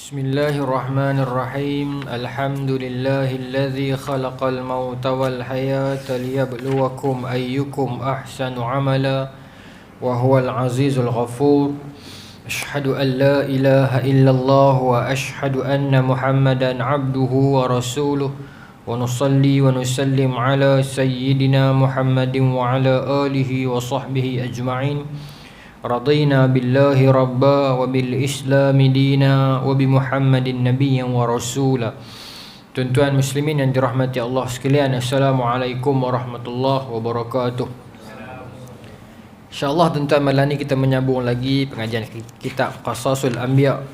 Bismillahirrahmanirrahim. Alhamdulillahilladzi khalaqal mauta wal hayata liyabluwakum ayyukum ahsanu amala wa huwal azizul ghafur. Ashhadu an la ilaha illallah wa ashhadu anna Muhammadan abduhu wa rasuluh. Wa nusalli wa nusallim ala sayyidina Muhammadin wa ala alihi wa sahbihi ajma'in. Radina billahi rabba wa bil islami dina wa bi Muhammadin nabiyyan wa rasula. Tuan-tuan muslimin yang dirahmati Allah sekalian, Assalamualaikum warahmatullahi wabarakatuh. InsyaAllah tuan-tuan, malam ni kita menyambung lagi pengajian kitab Qasasul Anbiya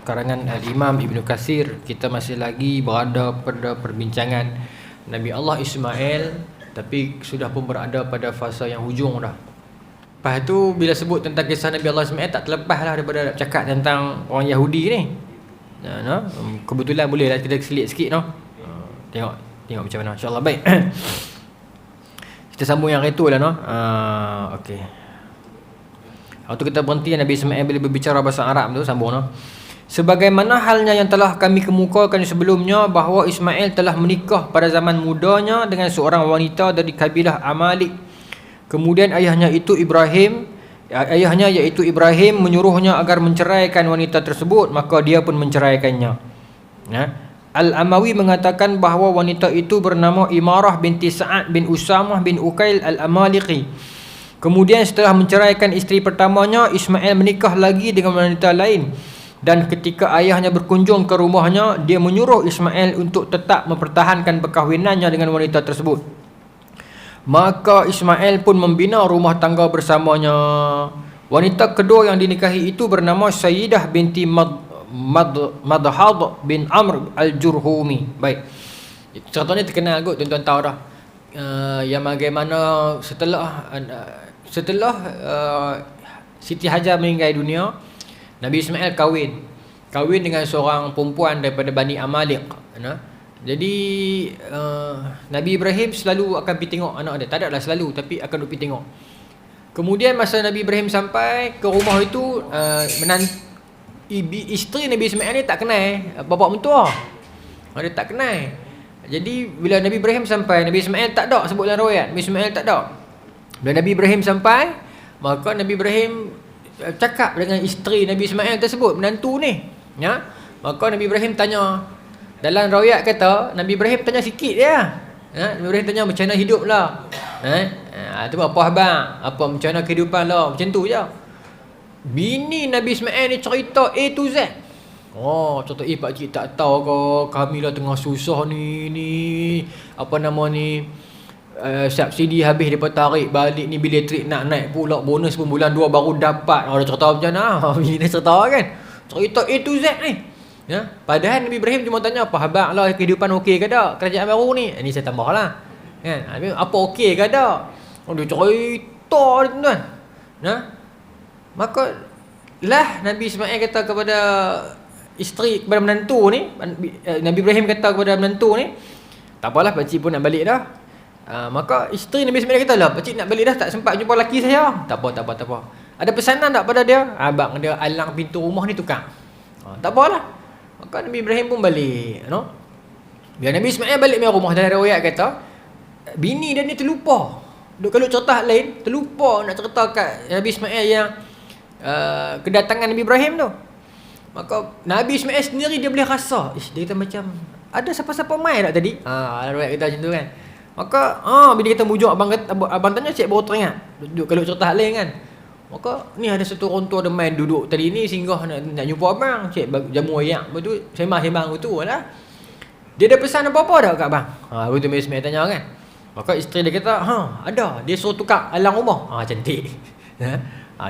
karangan Al-Imam Ibn Kathir. Kita masih lagi berada pada perbincangan Nabi Allah Ismail, tapi sudah pun berada pada fasa yang hujung dah. Lepas tu bila sebut tentang kisah Nabi Allah Ismail, tak terlepas lah daripada cakap tentang orang Yahudi ni. Kebetulan boleh lah kita selit sikit no. Tengok macam mana, insyaAllah. Baik. Kita sambung yang itu lah no. Okey. Waktu kita berhenti Nabi Ismail bila berbicara bahasa Arab tu, sambung no. Sebagaimana halnya yang telah kami kemukakan sebelumnya, bahawa Ismail telah menikah pada zaman mudanya dengan seorang wanita dari kabilah Amalik. Kemudian ayahnya iaitu Ibrahim menyuruhnya agar menceraikan wanita tersebut, maka dia pun menceraikannya. Al-Amawi mengatakan bahawa wanita itu bernama Imarah binti Sa'ad bin Usamah bin Ukail Al-Amaliqi. Kemudian setelah menceraikan isteri pertamanya, Ismail menikah lagi dengan wanita lain. Dan ketika ayahnya berkunjung ke rumahnya, dia menyuruh Ismail untuk tetap mempertahankan perkahwinannya dengan wanita tersebut. Maka Ismail pun membina rumah tangga bersamanya. Wanita kedua yang dinikahi itu bernama Sayyidah binti Madhad bin Amr al-Jurhumi. Baik, contohnya terkenal kot, tuan-tuan tahu dah. Yang bagaimana setelah Siti Hajar meninggal dunia, Nabi Ismail kahwin dengan seorang perempuan daripada Bani Amalik. Jadi Nabi Ibrahim selalu akan pergi tengok anak dia. Tak adalah selalu, tapi akan pergi tengok. Kemudian masa Nabi Ibrahim sampai ke rumah itu, isteri Nabi Ismail ni tak kenal bapa mentua. Dia tak kenal. Jadi bila Nabi Ibrahim sampai, Nabi Ismail tak ada sebut dalam riwayat, Nabi Ismail tak ada. Bila Nabi Ibrahim sampai, maka Nabi Ibrahim cakap dengan isteri Nabi Ismail tersebut, menantu ni. Maka Nabi Ibrahim tanya. Dalam riwayat kata Nabi Ibrahim tanya sikit dia. Nabi Ibrahim tanya macam mana hidup lah. Tu apa abang? Apa macam mana kehidupan lah? Macam tu je. Bini Nabi Ismail ni cerita A to Z. Contoh pak cik tak tahu ke, kami lah tengah susah ni. Apa nama ni? Subsidi habis depa tarik balik ni, bil elektrik nak naik pula, bonus pun bulan 2 baru dapat. Dia cerita macam mana? Bini cerita kan. Cerita A to Z ni. Padahal Nabi Ibrahim cuma tanya, apa khabar lah, kehidupan okey ke tak kerajaan baru ni? Ini saya tambah lah kan? Apa okey ke tak? Dia cerita tuan. Maka lah Nabi Ismail kata kepada isteri, kepada menantu ni, Nabi Ibrahim kata kepada menantu ni, tak apalah pakcik pun nak balik dah. Maka isteri Nabi Ismail kata lah, pakcik nak balik dah, tak sempat jumpa lelaki saya. Tak apa. Ada pesanan tak pada dia? Abang dia alang pintu rumah ni tukar. Tak apalah. Maka Nabi Ibrahim pun balik. Bila Nabi Ismail balik punya rumah, dalam riwayat kata bini dia ni terlupa. Kalau cerita lain, terlupa nak cerita kat Nabi Ismail yang kedatangan Nabi Ibrahim tu. Maka Nabi Ismail sendiri dia boleh rasa, dia kata macam ada siapa-siapa mai tak tadi? Riwayat kata macam tu kan. Maka bila kita mujuk abang tanya, cik baru teringat. Kalau cerita lain kan. Maka ni ada satu orang tua ada main duduk tadi ni, singgah nak jumpa abang, cik jamu ayak. Lepas tu sembang-sembang tu lah. Dia ada pesan apa-apa tak kat abang? Betul Nabi Ismail tanya kan. Maka isteri dia kata, ada. Dia suruh tukar alang rumah. Cantik.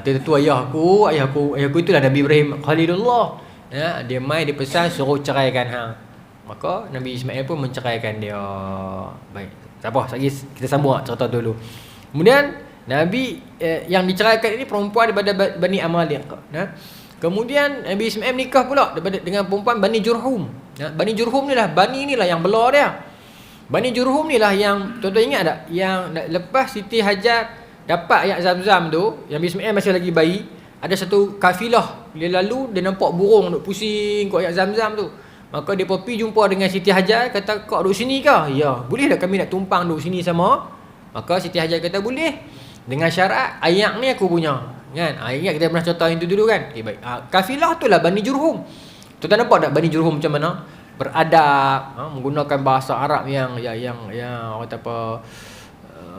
Tu ayahku itulah Nabi Ibrahim Khalilullah. Dia main, dia pesan suruh ceraikan Maka Nabi Ismail pun menceraikan dia. Baik. Tak apa, kita sambung cerita dulu. Kemudian Nabi yang diceraikan ini perempuan daripada Bani Amalik. Kemudian Nabi Ismail menikah pula dengan perempuan Bani Jurhum. Bani Jurhum ni lah, Bani ni lah yang belah dia. Bani Jurhum ni lah yang, tuan-tuan ingat tak, yang lepas Siti Hajar dapat ayat Zam-Zam tu, yang Nabi Ismail masih lagi bayi, ada satu kafilah, dia lalu, dia nampak burung duk pusing kat air Zam-Zam tu. Maka dia pergi jumpa dengan Siti Hajar, kata, kau duduk sini ke? Ya, boleh tak kami nak tumpang duduk sini sama? Maka Siti Hajar kata, boleh. Dengan syarat, ayak ni aku punya. Kan? Ingat kita pernah cerita yang tu dulu kan? Okay, baik. Kafilah tu lah Bani Jurhum. Tuan-tuan nampak tak Bani Jurhum macam mana? Beradab, menggunakan bahasa Arab yang orang kata apa,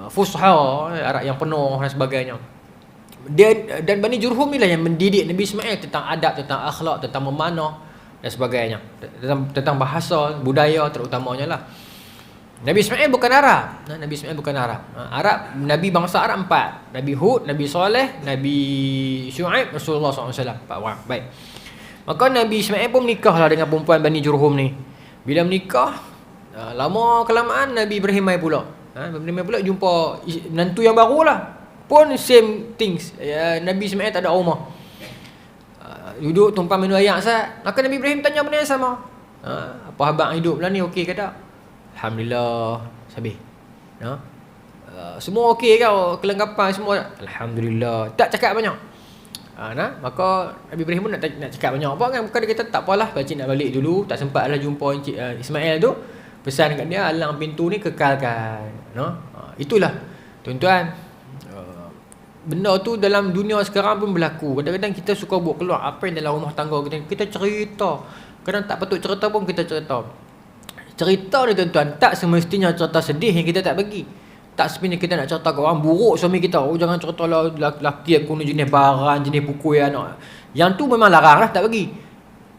fusha, Arab yang penuh dan sebagainya. Dan Bani Jurhum ni lah yang mendidik Nabi Ismail tentang adab, tentang akhlak, tentang memanah dan sebagainya, tentang bahasa, budaya terutamanya lah. Nabi Ismail bukan Arab. Nabi Ismail bukan Arab. Arab, Nabi bangsa Arab 4. Nabi Hud, Nabi Saleh, Nabi Syuaib, Rasulullah SAW. 4 orang. Baik. Maka Nabi Ismail pun menikahlah dengan perempuan Bani Jurhum ni. Bila menikah, lama kelamaan Nabi Ibrahim mai pula. Nabi Ibrahim pula jumpa menantu yang baru lah. Pun same things. Nabi Ismail tak ada rumah. Duduk tumpang minum air sat. Maka Nabi Ibrahim tanya benda yang sama. Apa abang hidup lah ni, okey ke tak? Alhamdulillah, sabih. Semua okey kau, kelengkapan semua. Alhamdulillah. Tak cakap banyak. Maka Nabi Ibrahim pun nak cakap banyak apa kan. Bukan dia kata tak apalah, pakcik nak balik dulu, tak sempatlah jumpa Encik Ismail tu. Pesan kat dia, alang pintu ni kekalkan. Itulah tuan-tuan, benda tu dalam dunia sekarang pun berlaku. Kadang-kadang kita suka buat keluar apa yang dalam rumah tangga kita cerita. Kadang tak patut cerita pun kita cerita. Cerita ni tuan-tuan, tak semestinya cerita sedih yang kita tak bagi. Tak semestinya kita nak cerita ke orang buruk suami kita. Jangan cerita lah lelaki aku ni jenis barang, jenis pukul anak. Yang tu memang larang lah, tak bagi.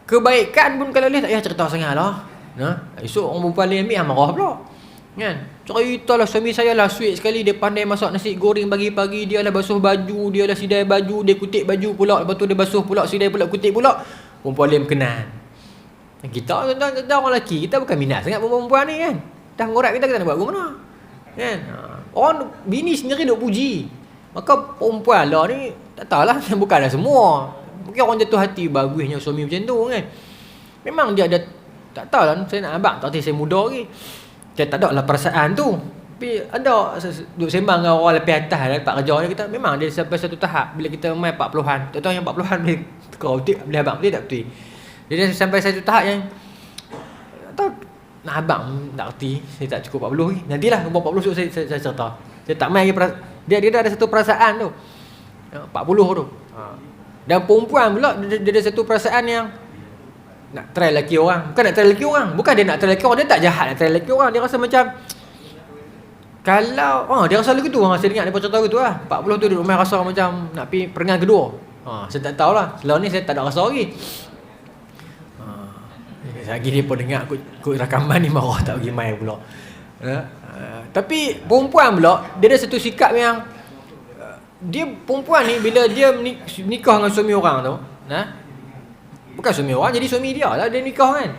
Kebaikan pun kalau boleh tak payah cerita sangat lah. Esok orang perempuan lain ambil marah pula. Kan? Cerita lah suami saya lah sweet sekali. Dia pandai masak nasi goreng pagi-pagi. Dia lah basuh baju, dia lah sidai baju, dia kutip baju pula. Lepas tu dia basuh pula, sidai pula, kutip pula. Perempuan lain berkenan. Kita orang lelaki, kita bukan minat sangat perempuan ni kan. Dah ngorak kita nak buat ke mana? Kan? Orang bini sendiri duk puji. Maka perempuan lah ni tak tahulah, bukanlah semua. Mungkin orang jatuh hati bagusnya suami macam tu kan. Memang dia ada, tak tahulah, saya nak abang, tak tahu saya muda lagi. Saya tak ada lah perasaan tu. Tapi ada duk sembang dengan orang lebih atas lah, tempat kerja ni kita. Memang dia sampai satu tahap bila kita main 40-an. Tak tahu yang 40-an boleh tukar betul, boleh abang betul tak betul. Dia sampai satu tahap yang tak nak abang tak erti, saya tak cukup 40 lagi. Nantilah umur 40 saya cerita. Saya tak main lagi dia ada satu perasaan tu. 40 tu. Dan perempuan pula dia ada satu perasaan yang nak try lelaki orang. Bukan nak try lelaki orang. Bukan dia nak try lelaki orang, dia tak jahat nak try lelaki orang. Dia rasa macam kalau dia rasa lagi tu. Saya ingat dia cerita gitu lah. 40 tu dia main rasa macam nak pergi perangai kedua. Saya tak tahulah. Selama ni saya tak ada rasa lagi. Lagi dia pun dengar kut rakaman ni marah tak pergi main pula. Tapi perempuan pula dia ada satu sikap yang dia perempuan ni bila dia nikah dengan suami orang tu, bukan suami orang, jadi suami dia lah dia nikah kan.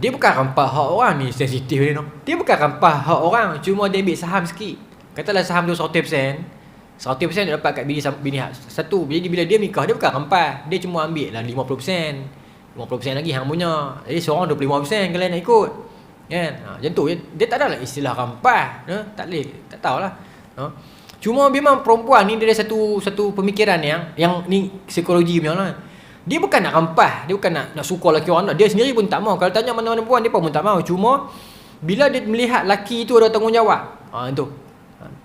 Dia bukan rampas hak orang ni, sensitif dia tu. Dia bukan rampas hak orang, cuma dia ambil saham sikit. Katalah saham tu 100%, 100% dia dapat kat bini satu. Jadi bila dia nikah dia bukan rampas, dia cuma ambil lah 50%. 50% lagi hang punya. Jadi seorang 25% kalau nak ikut. Kan? Macam tu. Dia tak ada lah istilah rampas. Tak boleh. Tak tahulah. Cuma memang perempuan ni dia ada satu pemikiran yang ni psikologi punya lah. Dia bukan nak rampas, dia bukan nak suka lelaki orang. Dia sendiri pun tak mau. Kalau tanya mana-mana perempuan dia pun tak mau. Cuma bila dia melihat lelaki tu ada tanggungjawab. Itu.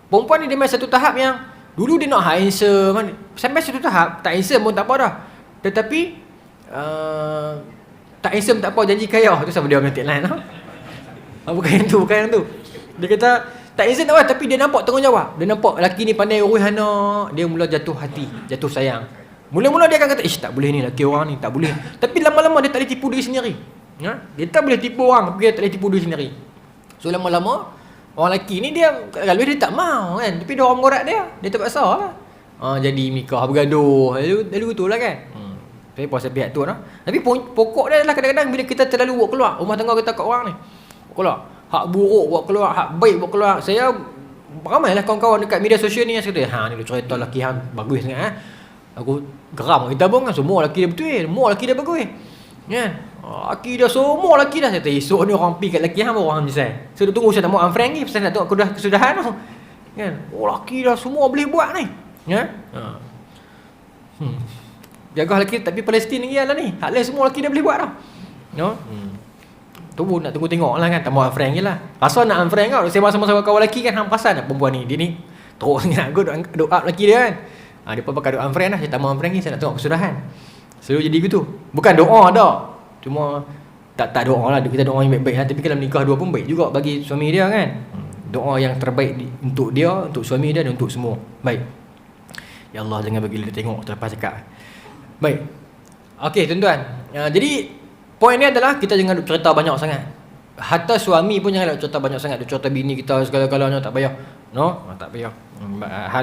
Perempuan ni dia main satu tahap yang dulu dia nak handsome. Sampai satu tahap tak handsome pun tak apa dah. Tetapi tak handsome tak apa, janji kaya. Tu sama dia orang tagline lah. Bukan yang tu. Dia kata tak handsome tak apa, tapi dia nampak tanggungjawab. Dia nampak lelaki ni pandai urus anak. Dia mula jatuh hati, jatuh sayang. Mula-mula dia akan kata, tak boleh ni lelaki orang ni, tak boleh. Tapi lama-lama dia tak boleh tipu diri sendiri. Dia tak boleh tipu orang, tapi dia tak boleh tipu diri sendiri. So lama-lama orang lelaki ni dia kalau dia tak mau kan, tapi dia orang mengorak dia terpaksa lah. Jadi nikah bergaduh. Lalu betul lah kan. Saya puasa pihak tu lah. Tapi pokok dia adalah kadang-kadang bila kita terlalu buat keluar rumah tangga kita kat orang ni, buat keluar hak buruk, buat keluar hak baik, buat keluar. Saya ramailah kawan-kawan dekat media sosial ni yang kata, ni dia cerita lelaki hang bagus sangat. Aku geram kita pun kan, semua lelaki dia betul, semua lelaki dia bagus kan. Lelaki dia semua lelaki dah. Saya kata esok ni orang pergi kat lelaki hang baru orang misal. Saya dah tunggu, saya tak mau unfriend ni, pasal nak tengok aku dah kesudahan tu kan. Lelaki dah semua boleh buat ni kan. Jaga lelaki, tapi Palestin ni lah ni. Hak lain semua lelaki dah boleh buat dah. No? Tunggu nak tunggu tengok lah kan. Tak mau unfriend je lah. Pasal nak unfriend kau, sama-sama kawan lelaki kan, hang pasal nak perempuan ni. Dia ni teruk sangat. Aku duk up lelaki dia kan. Dia pun pakai duk unfriend lah. Saya tak mau unfriend ni, saya nak tengok kesudahan. Selalu jadi gitu. Bukan doa dah. Cuma tak doa lah. Kita doa yang baik-baik lah. Tapi kalau menikah dua pun baik juga bagi suami dia kan. Doa yang terbaik untuk dia, untuk suami dia dan untuk semua. Baik. Ya Allah, jangan bagi dia tengok terlepas cakap. Baik. Okey tuan-tuan. Jadi poin ni adalah kita jangan duk cerita banyak sangat. Hatta suami pun jangan duk cerita banyak sangat. Duk cerita bini kita segala-galanya, tak payah. No, tak payah.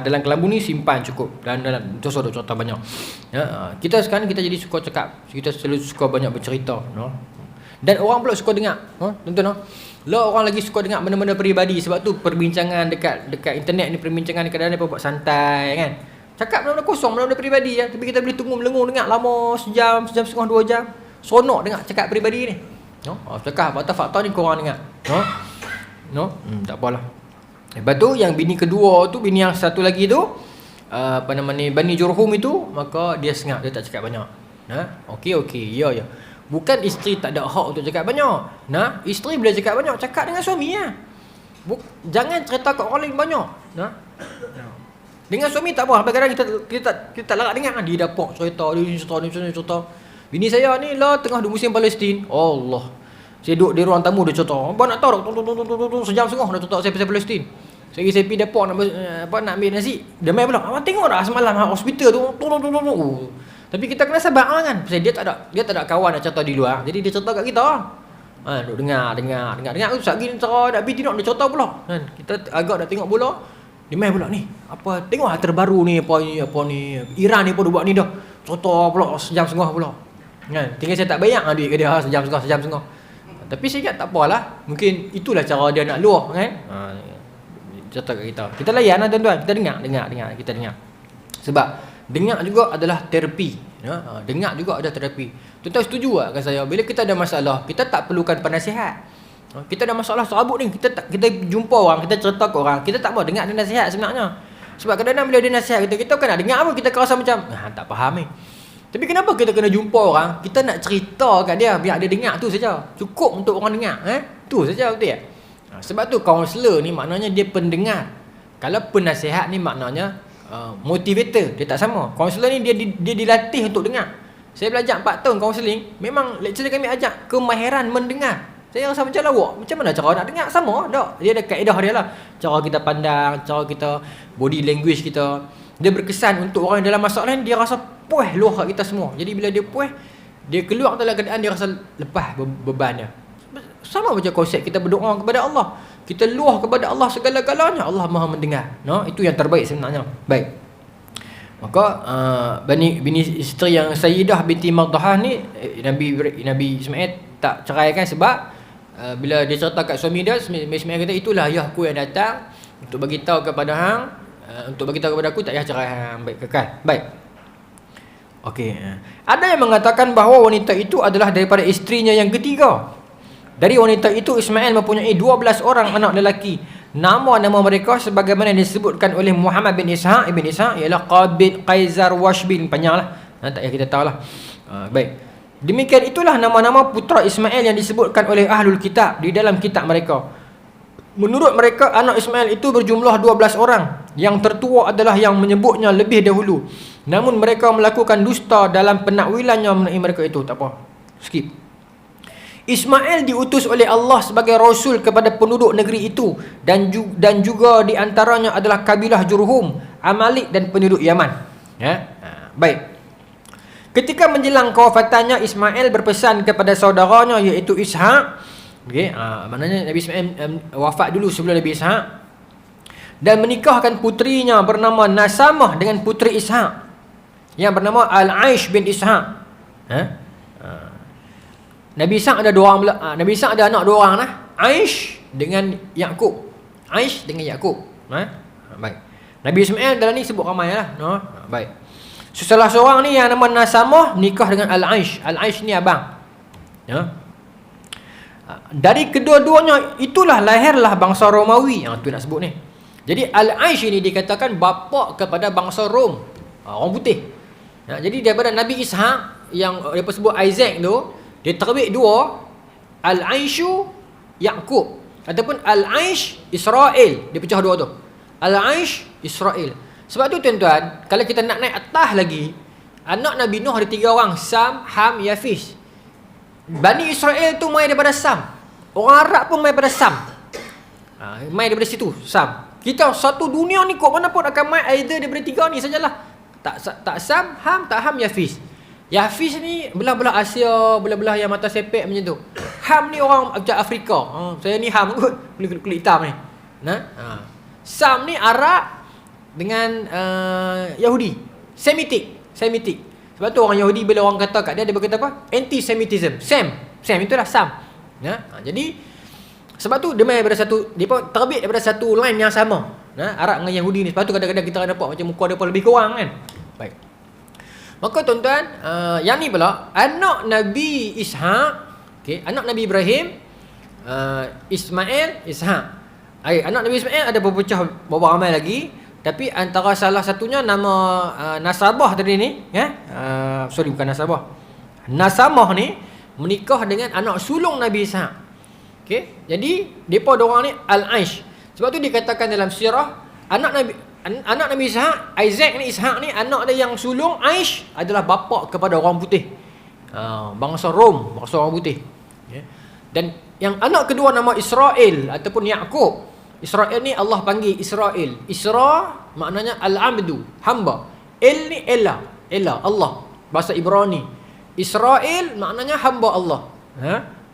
Dalam kelambu ni simpan cukup. Dan dalam tu duk cerita banyak. Ya, kita sekarang kita jadi suka cakap. Kita selalu suka banyak bercerita, no. Dan orang pula suka dengar, tuan-tuan, no. Lah orang lagi suka dengar benda-benda peribadi. Sebab tu perbincangan dekat internet ni, perbincangan kadang-kadang dia buat santai kan. Cakap benda-benda kosong, benda-benda peribadi ya. Tapi kita boleh tunggu melengung dengar lama, sejam setengah, 2 jam. Seronok dengar cakap peribadi ni. No? Cakap fakta-fakta ni korang dengar. No? Tak apalah. Lepas tu yang bini kedua tu, bini yang satu lagi tu, Bani Jurhum itu, maka dia sengak, dia tak cakap banyak. Okey, ya. Bukan isteri tak ada hak untuk cakap banyak. Isteri boleh cakap banyak, cakap dengan suami ya. Jangan cerita kat orang lain banyak. Dengan suami tak apa. Kadang-kadang kita tak larat dengar. Dia dapat cerita, cerita. Bini saya ni lah tengah di musim Palestin. Allah. Saya duduk di ruang tamu, dia cerita. Abang nak tahu tak? Sejam setengah dah cerita saya pasal Palestin. Saya pergi dapur nak ambil nasi. Dia main pula. Abang tengok dah semalam hospital tu. Tapi kita kena sabar lah kan. Pasal dia tak ada kawan nak cerita di luar. Jadi dia cerita kat kita. Duk dengar. Aku sat gini cerita nak pergi tengok dia cerita pula. Kan? Kita agak dah tengok bola. Dia main pula ni. Apa tengok terbaru ni apa ni. Iran ni pun dia buat ni dah. Cerita pula sejam setengah pula. Kan? Tinggal saya tak bayar duit ke dia sejam setengah. Tapi saya ingat tak apalah. Mungkin itulah cara dia nak luah kan. Cerita kat kita. Kita layan lah tuan-tuan. Kita dengar. Kita dengar. Sebab dengar juga adalah terapi. Dengar juga ada terapi. Tuan-tuan setuju tak dengan saya? Bila kita ada masalah, kita tak perlukan penasihat. Kita ada masalah serabut ni, kita jumpa orang, kita cerita ke orang, kita tak mau dengar dia nasihat sebenarnya. Sebab kadang-kadang bila dia nasihat kita bukan nak dengar apa, kita rasa macam tak faham ni. Tapi kenapa kita kena jumpa orang, kita nak cerita kat dia, biar dia dengar tu saja. Cukup untuk orang dengar, tu saja, betul tak? Sebab tu kaunselor ni maknanya dia pendengar. Kalau penasihat ni maknanya motivator, dia tak sama. Kaunselor ni dia dilatih untuk dengar. Saya belajar 4 tahun kaunseling, memang lecturer kami ajak kemahiran mendengar. Saya rasa macam lawak. Macam mana cara nak dengar? Sama tak? Dia ada kaedah dia lah. Cara kita pandang, cara kita body language kita. Dia berkesan untuk orang yang dalam masalah ni, dia rasa puas luah kat kita semua. Jadi bila dia puas, dia keluar dalam keadaan dia rasa lepas bebannya. Sama macam konsep kita berdoa kepada Allah. Kita luah kepada Allah segala-galanya. Allah Maha mendengar. Itu yang terbaik sebenarnya. Baik. Maka bini isteri yang Sayyidah binti Mardahah ni, Nabi Ismail tak ceraikan sebab bila dia cerita kat suami dia, Ismail kata itulah ayahku yang datang untuk bagi tahu kepada hang, untuk bagi tahu kepada aku tak payah cerai hang. Baik, kekal. Baik. Okey. Ada yang mengatakan bahawa wanita itu adalah daripada isterinya yang ketiga. Dari wanita itu Ismail mempunyai 12 orang anak lelaki. Nama-nama mereka sebagaimana disebutkan oleh Muhammad bin Ishaq ialah Qabid, Qaisar, Washbil. Panjanglah. Tak payah kita tahulah. Baik. Demikian itulah nama-nama putera Ismail yang disebutkan oleh Ahlul Kitab di dalam kitab mereka. Menurut mereka anak Ismail itu berjumlah 12 orang. Yang tertua adalah yang menyebutnya lebih dahulu. Namun mereka melakukan dusta dalam penakwilannya mengenai mereka itu. Tak apa. Skip. Ismail diutus oleh Allah sebagai rasul kepada penduduk negeri itu dan juga di antaranya adalah kabilah Jurhum, Amalik dan penduduk Yaman. Baik. Ketika menjelang kewafatannya, Ismail berpesan kepada saudaranya iaitu Ishaq. Okey, maknanya Nabi Ismail wafat dulu sebelum Nabi Ishaq dan menikahkan putrinya bernama Nasamah dengan putri Ishaq yang bernama Al-Aish bin Ishaq. Nabi Ishaq ada 2 orang. Nabi Ishaq ada anak 2 orang lah. Aish dengan Yaqub. Aish dengan Yaqub. Baik. Nabi Ismail dalam ni sebut ramai lah. Baik. Salah seorang ni yang nama Nasamah nikah dengan Al-Aish. Al-Aish ni abang. Dari kedua-duanya itulah lahirlah bangsa Romawi. Tu nak sebut ni. Jadi Al-Aish ini dikatakan bapa kepada bangsa Rom. Orang putih. Jadi daripada Nabi Ishaq yang dia sebut Isaac tu, dia terbit dua, Al-Aishu Yaqub ataupun Al-Aish Israel. Dia pecah dua tu. Al-Aish Israel. Sebab tu tuan-tuan, kalau kita nak naik atas lagi, anak Nabi Nuh ada 3 orang, Sam, Ham, Yafis. Bani Israel tu mai daripada Sam. Orang Arab pun mai daripada Sam. Mai daripada situ, Sam. Kita satu dunia ni kok mana pun akan mai either daripada 3 ni sajalah. Tak Sam, Ham, tak Ham, Yafis. Yafis ni belah-belah Asia, belah-belah yang mata sepek macam tu. Ham ni orang macam Afrika. Saya ni Ham kot, kulit hitam ni. Sam ni Arab dengan Yahudi. Semitic. Sebab tu orang Yahudi bila orang kata kat dia berkata apa? Anti-Semitism. Sam itulah Sam. Jadi sebab tu dia main daripada satu, dia terbit daripada satu line yang sama. Arab dengan Yahudi ni. Sebab tu kadang-kadang kita nampak macam muka dia pun lebih kurang kan. Baik. Maka tuan-tuan, yang ni pula anak Nabi Ishaq, anak Nabi Ibrahim, Ismail, Ishaq. Anak Nabi Ismail ada berpecah beberapa ramai lagi, tapi antara salah satunya nama Nasabah tadi ni, sorry bukan Nasabah. Nasamah ni menikah dengan anak sulung Nabi Ishaq. Jadi depa dua orang ni Al-Aish. Sebab tu dikatakan dalam sirah anak Nabi Ishaq, Ishaq ni anak dia yang sulung Aish adalah bapa kepada orang putih. Bangsa Rom, bangsa orang putih. Dan yang anak kedua nama Israel ataupun Yaqub. Israel ni Allah panggil Israel. Isra maknanya al-abdu, hamba. El ni Ella, Allah, bahasa Ibrani. Israel maknanya hamba Allah.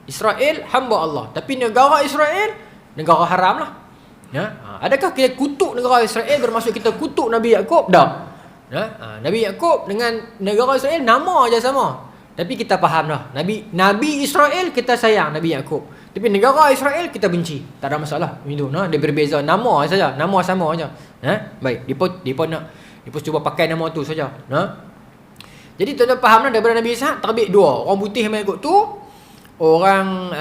Israel hamba Allah. Tapi negara Israel negara haram lah. Adakah kita kutuk negara Israel bermaksud kita kutuk Nabi Yaqub? Tak. Nabi Yaqub dengan negara Israel nama aja sama. Tapi kita faham dah. Nabi Israel kita sayang Nabi Yaqub. Tapi negara Israel kita benci. Tak ada masalah. Itu dia berbeza nama saja. Nama sama aja. Baik, depa cuba pakai nama tu saja. Jadi tuan-tuan faham dah daripada Nabi Ishaq terbit 2. Orang putih mai ikut tu, orang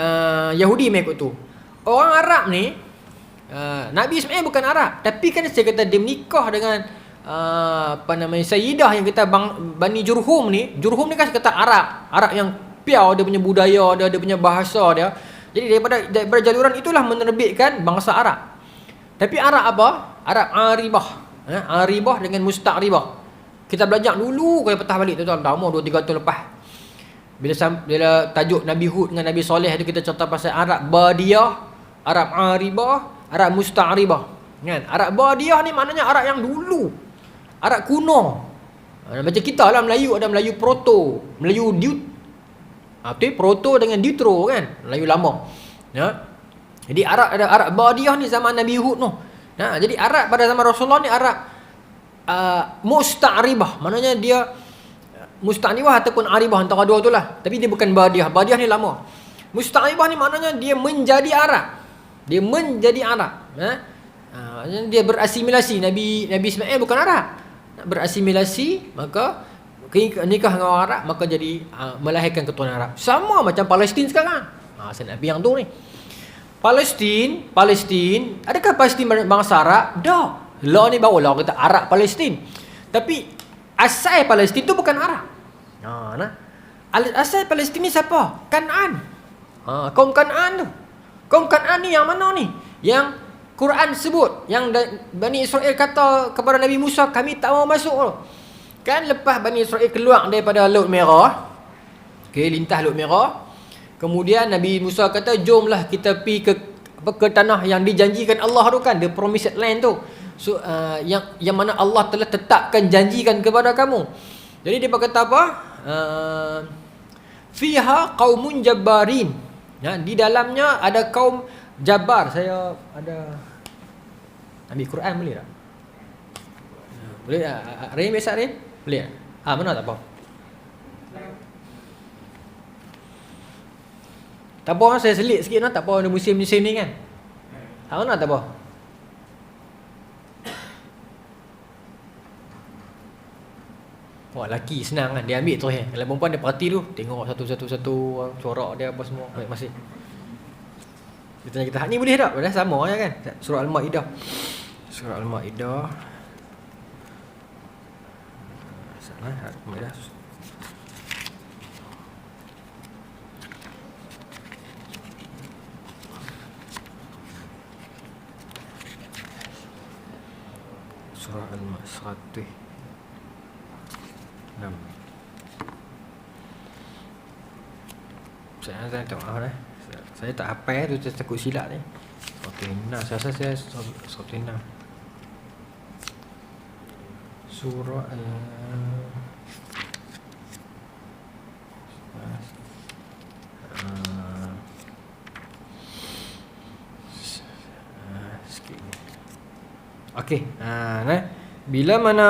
Yahudi mai ikut tu. Orang Arab ni Nabi Ismail bukan Arab, tapi kan saya kata dia menikah dengan Sayyidah yang kita Bani Jurhum ni. Jurhum ni kan kata Arab yang piau, dia punya budaya dia punya bahasa dia. Jadi daripada jaluran itulah menerbitkan bangsa Arab. Tapi Arab apa? Arab Aribah. Aribah dengan Musta'ribah. Kita belajar dulu kau patah balik tuan-tuan, lama 2-3 tahun lepas. Bila tajuk Nabi Hud dengan Nabi Soleh tu kita cerita pasal Arab Badiah, Arab Aribah, Arab Musta'ribah. Kan? Arab Badiah ni maknanya Arab yang dulu. Arab kuno. Macam kita lah Melayu, ada Melayu proto, Melayu betul, proto dengan deutro kan, Melayu lama. Jadi Arab ada Arab Badiah ni zaman Nabi Hud tu. Jadi Arab pada zaman Rasulullah ni Arab Musta'ribah. Maknanya dia Musta'ribah ataupun Aribah, antara dua tu lah. Tapi dia bukan Badiah. Badiah ni lama. Musta'ribah ni maknanya dia menjadi Arab. Dia menjadi Arab. Dia berasimilasi. Nabi Ismail bukan Arab. Nak berasimilasi, maka nikah dengan orang Arab, maka jadi melahirkan keturunan Arab. Sama macam Palestin sekarang. Saya nak biang tu ni. Palestin, adakah Palestin bangsa Arab? Tak. Lah ni barulah kita Arab Palestin. Tapi asal Palestin tu bukan Arab. Asal Palestin ni siapa? Kan'an. Kaum Kan'an tu. Kaum Kan'an ni yang mana ni? Yang Quran sebut, yang Bani Israel kata kepada Nabi Musa, kami tak mau masuk tu. Kan lepas Bani Israel keluar daripada Laut Merah, lintas Laut Merah, kemudian Nabi Musa kata, jomlah kita pergi ke tanah yang dijanjikan Allah tu kan, the promised land tu. So yang mana Allah telah tetapkan janjikan kepada kamu. Jadi dia kata apa? Fiha qaumun jabbarin. Di dalamnya ada kaum Jabar. Saya ada ambil Quran boleh tak? Boleh tak? Rin biasa Rin? Boleh tak? Mana tak apa. Tak apa, saya selit sikit tak apa, ada musim-musim ni kan. Mana tak apa. Wah, lelaki senang kan, dia ambil terus. Kalau perempuan dia perhati tu, tengok satu-satu corak dia apa semua. Baik, masih. Dia tanya kita, ni boleh tak? Dah sama je kan. Surah Al-Ma'idah. Al-Maidah. Surah Al-Maidah 106. Saya tak tahu dah. Saya tak hafal tu, saya takut silap ni. Okey, nah saya rasa saya 106. Surah sikit ni. Okey, bila mana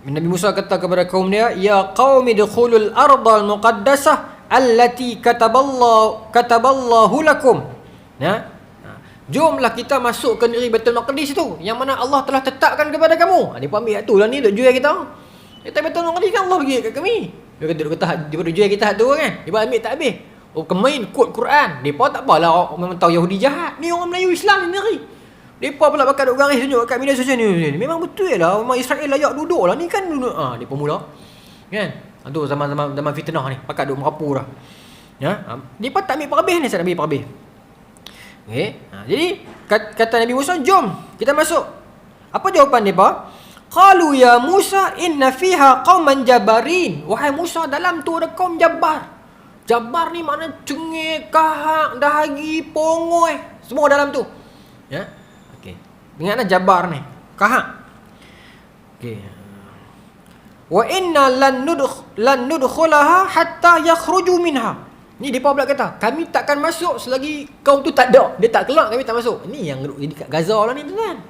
Nabi Musa kata kepada kaum dia, ya qaumi dukhulul ardal muqaddasah allati kataballahu lakum. Jomlah kita masuk ke negeri Baitul Maqdis tu, yang mana Allah telah tetapkan kepada kamu. Dia pun ambil tu lah ni duk jual kita. Kita Baitul Maqdis kan Allah bagi kat kami. Dia kata dia duk jual kita tu kan. Dia ambil tak habis. Oh, kemain kod Quran. Depa tak apalah memang tahu Yahudi jahat. Ni orang Melayu Islam ni negeri. Depa pula bakal duk garis tunjuk kat media sosial ni. Memang betul lah orang Israel layak duduk lah ni kan duduk. Depa mula. Kan? Tu zaman fitnah ni. Pakat duk merapu dah. Ya. Depa tak ambil perhabis ni, saya nak ambil perhabis. Okey. Jadi kata Nabi Musa, jom kita masuk. Apa jawapan depa? Qalu ya Musa inna fiha qauman jabarin. Wahai Musa, dalam tu ada kaum jabar. Jabar ni makna cengik, kahak, dahagi, pongoi, semua dalam tu. Ya. Okey. Ingatlah jabar ni, kahak. Okey. Wa inna lan nudkhulaha hatta yakhruju minha. Ni depa pula kata, kami takkan masuk selagi kaum tu tak ada. Dia tak keluar, kami tak masuk. Ni yang jadi kat Gaza lah ni tuan.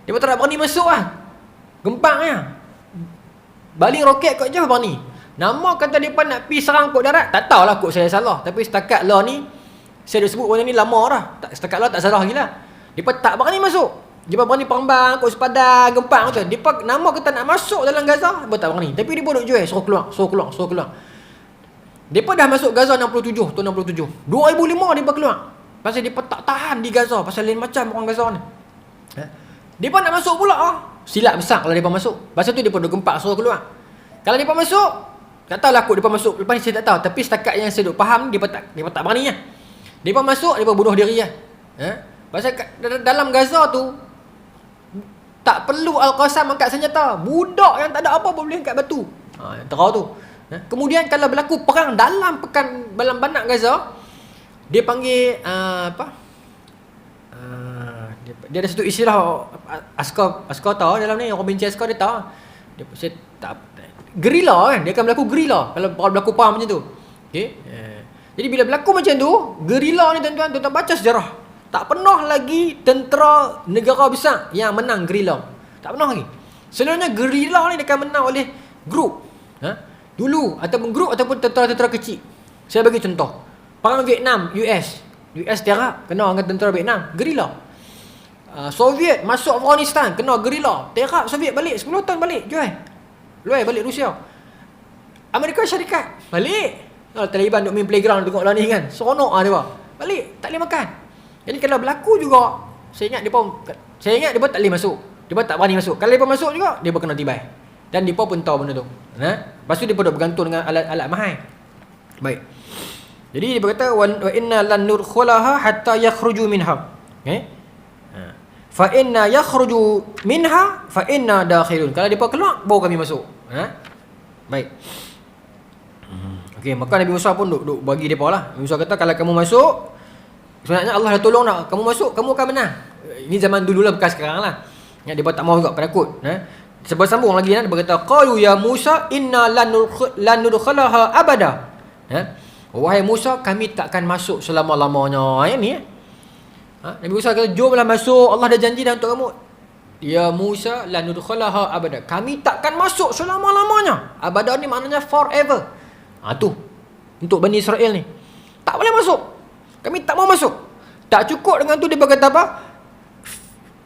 Depa tak nak berani masuk lah. Gempangnya. Baling roket kat jauh berani. Nama kata depa nak pergi serang kod darat, tak tahulah kod saya salah. Tapi setakat lah ni, saya dah sebut benda ni lama dah. Setakat lah tak salah lagi lah. Depa tak berani masuk. Depa berani Pahang, kod sepadan, Gempang tu. Depa nama kata nak masuk dalam Gaza, depa tak berani. Tapi depa duk jual, suruh keluar. Depa dah masuk Gaza 67, tahun 67. 2005 depa keluar. Pasal depa tak tahan di Gaza, pasal lain macam orang Gaza ni. Depa nak masuk pula silap besar kalau depa masuk. Pasal tu depa duk gempak suruh keluar. Kalau depa masuk, tak tahulah kot depa masuk. Lepas ni saya tak tahu, tapi setakat yang saya duk faham depa tak berani lah. Depa masuk, depa bunuh diri lah. Pasal dalam Gaza tu tak perlu Al-Qassam angkat senjata. Budak yang tak ada apa boleh angkat batu. Terau tu. Kemudian kalau berlaku perang dalam banak Gaza, dia panggil dia ada satu istilah askar tahu dalam ni, orang benci askar dia tahu. Dia tak gerila kan, dia akan berlaku gerila kalau berlaku perang macam tu. Okey. Jadi bila berlaku macam tu, gerila ni tuan-tuan baca sejarah. Tak pernah lagi tentera negara besar yang menang gerila. Tak pernah lagi. Selalunya gerila ni dia akan menang oleh grup. Dulu ataupun grup ataupun tentera-tentera kecil. Saya bagi contoh. Perang Vietnam, US tiarap kena dengan tentera Vietnam, gerila. Soviet masuk Afghanistan, kena gerila. Tiarap Soviet balik 10 tahun balik, Luai balik Rusia. Amerika Syarikat balik. Taliban duk main playground tengok lah ni kan. Seronok dia balik, tak boleh makan. Jadi kalau berlaku juga, saya ingat depa tak boleh masuk. Depa tak berani masuk. Kalau depa masuk juga, depa kena tibai. Dan depa pun tahu benda tu. Lepas tu depa duk bergantung dengan alat mahal. Baik. Jadi dia berkata wa inna lan nurkhulaha hatta yakhruju minha. Fa inna yakhruju minha fa inna dakhilun. Kalau depa keluar baru kami masuk. Baik. Okey, maka Nabi Musa pun duk bagi depa lah. Nabi Musa kata kalau kamu masuk, sebenarnya Allah dah tolong dah. Kamu masuk, kamu akan menang. Ini zaman dululah, bukan sekarang lah. Depa tak mahu juga penakut. Sebab sambung lagi dia berkata qalu ya Musa inna lan nudkhalaha abada. Wahai Musa, kami takkan masuk selama-lamanya. Ni Nabi Musa kata jomlah masuk, Allah dah janji dah untuk kamu. Ya Musa lan nudkhalaha abada. Kami takkan masuk selama-lamanya. Abada ni maknanya forever. Tu untuk Bani Israel ni. Tak boleh masuk. Kami tak mau masuk. Tak cukup dengan tu dia berkata apa?